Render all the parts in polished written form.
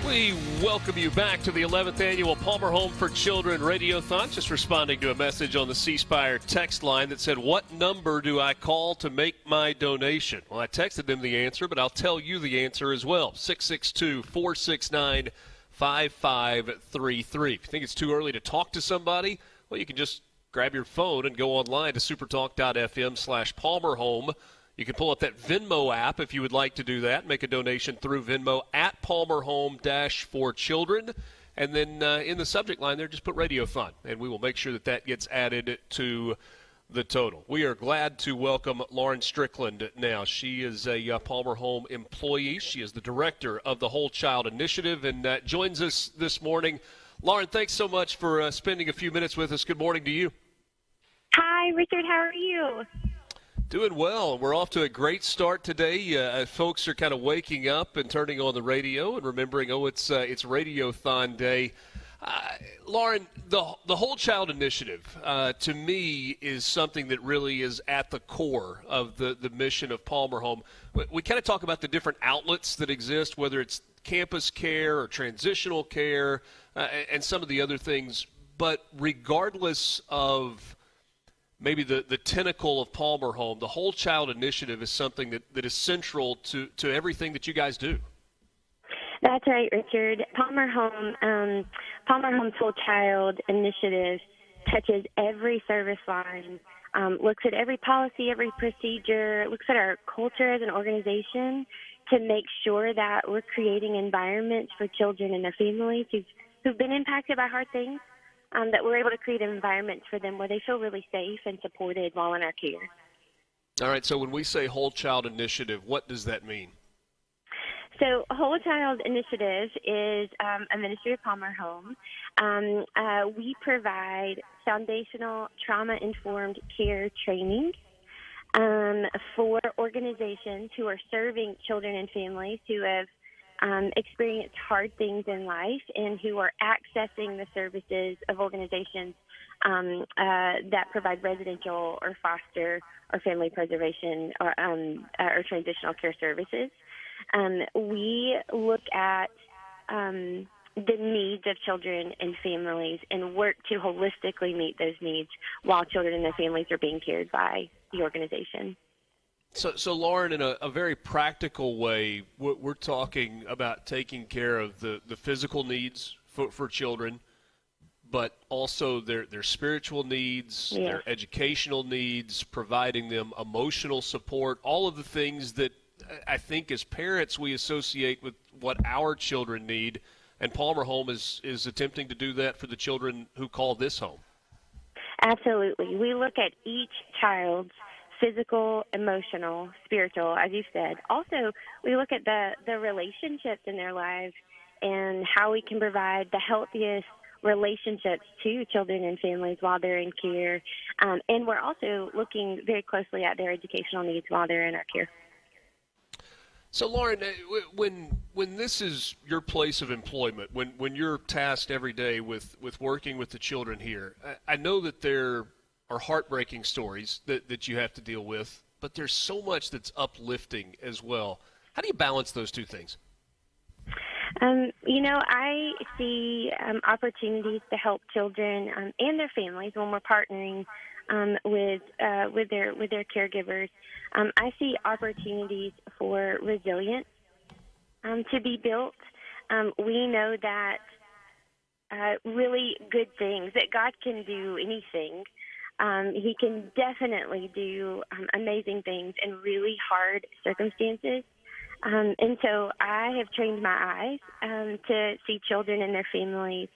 We welcome you back to the 11th Annual Palmer Home for Children Radiothon. Just responding to a message on the C Spire text line that said, what number do I call to make my donation? Well, I texted them the answer, but I'll tell you the answer as well. 662-469-5533. If you think it's too early to talk to somebody, well, you can just grab your phone and go online to supertalk.fm/PalmerHome. You can pull up that Venmo app if you would like to do that. Make a donation through Venmo at Palmer Home-for Children. And then in the subject line there, just put Radiothon, and we will make sure that that gets added to the total. We are glad to welcome Lauren Strickland now. She is a Palmer Home employee. She is the director of the Whole Child Initiative and joins us this morning. Lauren, thanks so much for spending a few minutes with us. Good morning to you. Hi, Richard. How are you? Doing well. We're off to a great start today. Folks are kind of waking up and turning on the radio and remembering, it's Radiothon Day. Lauren, the Whole Child Initiative, to me, is something that really is at the core of the mission of Palmer Home. We kind of talk about the different outlets that exist, whether it's campus care or transitional care and some of the other things. But regardless of maybe the tentacle of Palmer Home, the Whole Child Initiative is something that is central to everything that you guys do. That's right, Richard. Palmer Home's Whole Child Initiative touches every service line, looks at every policy, every procedure, looks at our culture as an organization to make sure that we're creating environments for children and their families who've been impacted by hard things, that we're able to create environments for them where they feel really safe and supported while in our care. All right, so when we say Whole Child Initiative, what does that mean? So Whole Child Initiative is a ministry of Palmer Home. We provide foundational trauma-informed care training for organizations who are serving children and families who have experienced hard things in life and who are accessing the services of organizations that provide residential or foster or family preservation or transitional care services. We look at the needs of children and families and work to holistically meet those needs while children and their families are being cared by the organization. So Lauren, in a very practical way, we're talking about taking care of the physical needs for children, but also their spiritual needs, Yeah. their educational needs, providing them emotional support, all of the things that I think as parents we associate with what our children need, and Palmer Home is attempting to do that for the children who call this home. Absolutely. We look at each child's physical, emotional, spiritual, as you said. Also, we look at the relationships in their lives and how we can provide the healthiest relationships to children and families while they're in care. And we're also looking very closely at their educational needs while they're in our care. So, Lauren, when this is your place of employment, when you're tasked every day with working with the children here, I know that there are heartbreaking stories that you have to deal with, but there's so much that's uplifting as well. How do you balance those two things? I see opportunities to help children and their families when we're partnering with their caregivers. I see opportunities for resilience to be built. We know that really good things, that God can do anything. He can definitely do amazing things in really hard circumstances. And so I have trained my eyes to see children and their families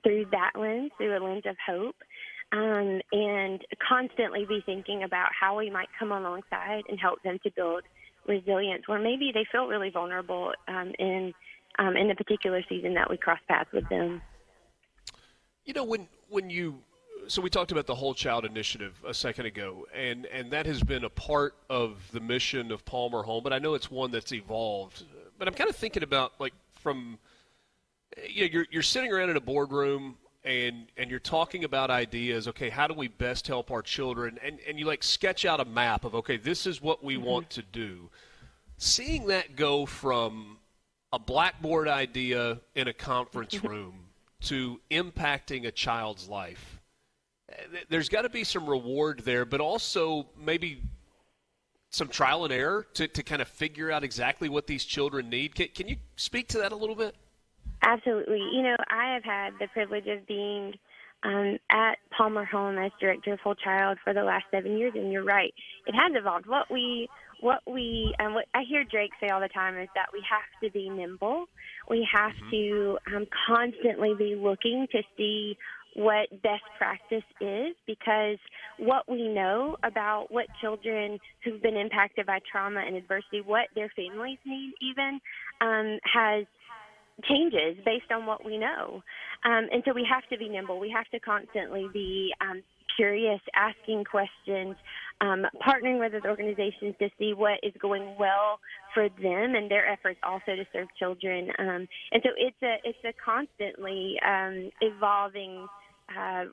through that lens, through a lens of hope, and constantly be thinking about how we might come alongside and help them to build resilience where maybe they feel really vulnerable in the particular season that we cross paths with them. So we talked about the Whole Child Initiative a second ago, and that has been a part of the mission of Palmer Home, but I know it's one that's evolved. But I'm kind of thinking about, you're sitting around in a boardroom and you're talking about ideas, okay, how do we best help our children? And you sketch out a map of, okay, this is what we want to do. Seeing that go from a blackboard idea in a conference room to impacting a child's life, there's got to be some reward there, but also maybe some trial and error to kind of figure out exactly what these children need. Can you speak to that a little bit? Absolutely. I have had the privilege of being at Palmer Home as director of Whole Child for the last 7 years, and you're right, it has evolved. What I hear Drake say all the time is that we have to be nimble. We have to constantly be looking to see what best practice is, because what we know about what children who've been impacted by trauma and adversity, what their families need even, has changes based on what we know. And so we have to be nimble. We have to constantly be curious, asking questions, partnering with other organizations to see what is going well for them and their efforts also to serve children. And so it's a constantly evolving,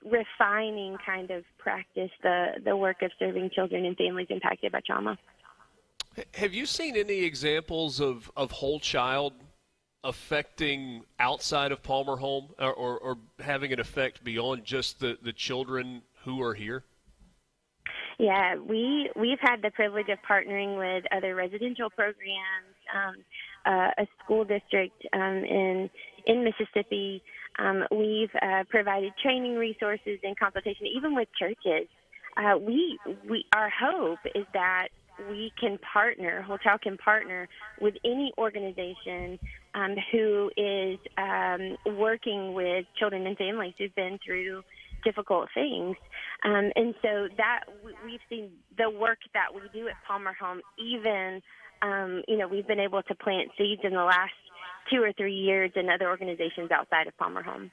refining kind of practice, the work of serving children and families impacted by trauma. Have you seen any examples of Whole Child affecting outside of Palmer Home or having an effect beyond just the children who are here? Yeah, we've had the privilege of partnering with other residential programs, a school district in Mississippi. We've provided training resources and consultation, even with churches. Our hope is that we can partner, Whole Child can partner with any organization who is working with children and families who've been through difficult things. And so that we've seen the work that we do at Palmer Home, even, we've been able to plant seeds in the last 2 or 3 years in other organizations outside of Palmer Home.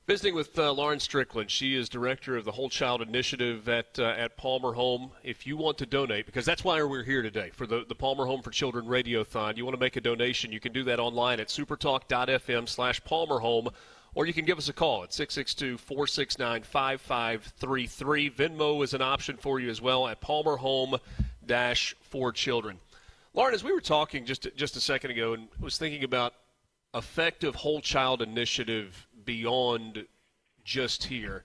Visiting with Lauren Strickland. She is director of the Whole Child Initiative at Palmer Home. If you want to donate, because that's why we're here today, for the Palmer Home for Children Radiothon, you want to make a donation, you can do that online at supertalk.fm/palmerhome, or you can give us a call at 662-469-5533. Venmo is an option for you as well at Palmer Home-for-Children. Lauren, as we were talking just a second ago, and was thinking about effective Whole Child Initiative beyond just here,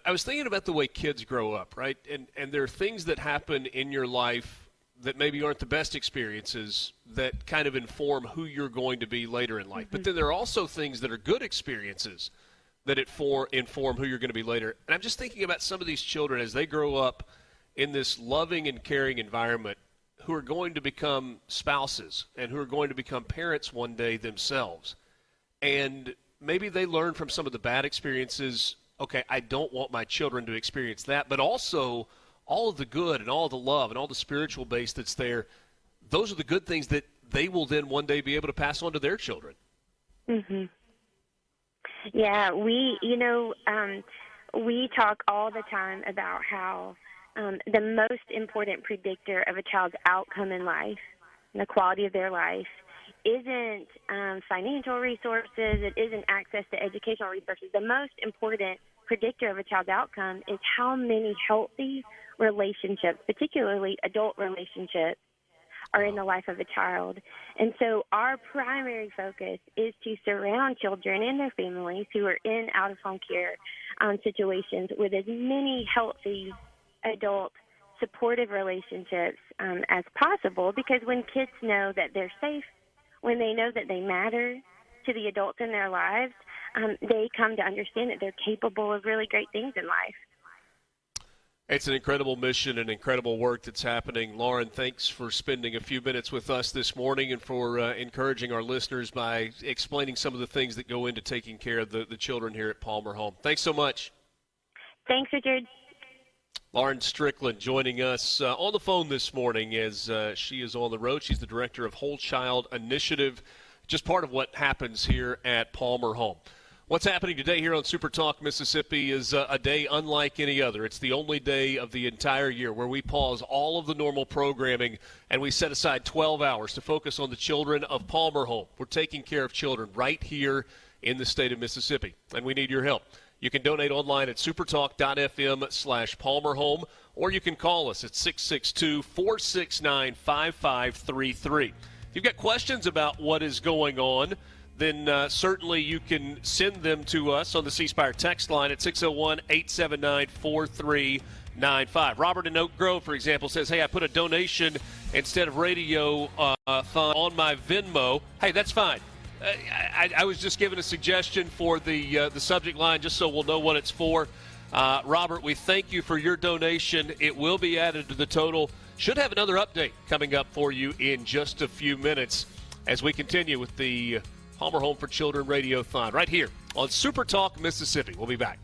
I was thinking about the way kids grow up, right? And there are things that happen in your life that maybe aren't the best experiences that kind of inform who you're going to be later in life. Mm-hmm. But then there are also things that are good experiences that inform who you're going to be later. And I'm just thinking about some of these children as they grow up in this loving and caring environment, who are going to become spouses and who are going to become parents one day themselves. And maybe they learn from some of the bad experiences, okay, I don't want my children to experience that, but also all of the good and all the love and all the spiritual base that's there, those are the good things that they will then one day be able to pass on to their children. Mm-hmm. Yeah, we talk all the time about how the most important predictor of a child's outcome in life and the quality of their life isn't financial resources, it isn't access to educational resources. The most important predictor of a child's outcome is how many healthy relationships, particularly adult relationships, are in the life of a child. And so our primary focus is to surround children and their families who are in out-of-home care situations with as many healthy adult supportive relationships as possible, because when kids know that they're safe, when they know that they matter to the adults in their lives, they come to understand that they're capable of really great things in life. It's an incredible mission and incredible work that's happening. Lauren, thanks for spending a few minutes with us this morning and for encouraging our listeners by explaining some of the things that go into taking care of the children here at Palmer Home. Thanks so much. Thanks, Richard. Lauren Strickland joining us on the phone this morning as she is on the road. She's the director of Whole Child Initiative, just part of what happens here at Palmer Home. What's happening today here on SuperTalk Mississippi is a day unlike any other. It's the only day of the entire year where we pause all of the normal programming and we set aside 12 hours to focus on the children of Palmer Home. We're taking care of children right here in the state of Mississippi, and we need your help. You can donate online at supertalk.fm/palmerhome, or you can call us at 662-469-5533. If you've got questions about what is going on, then certainly you can send them to us on the C Spire text line at 601-879-4395. Robert in Oak Grove, for example, says, hey, I put a donation instead of radio fund on my Venmo. Hey, that's fine. I was just giving a suggestion for the subject line just so we'll know what it's for. Robert, we thank you for your donation. It will be added to the total. Should have another update coming up for you in just a few minutes as we continue with the Palmer Home for Children Radiothon right here on SuperTalk Mississippi. We'll be back.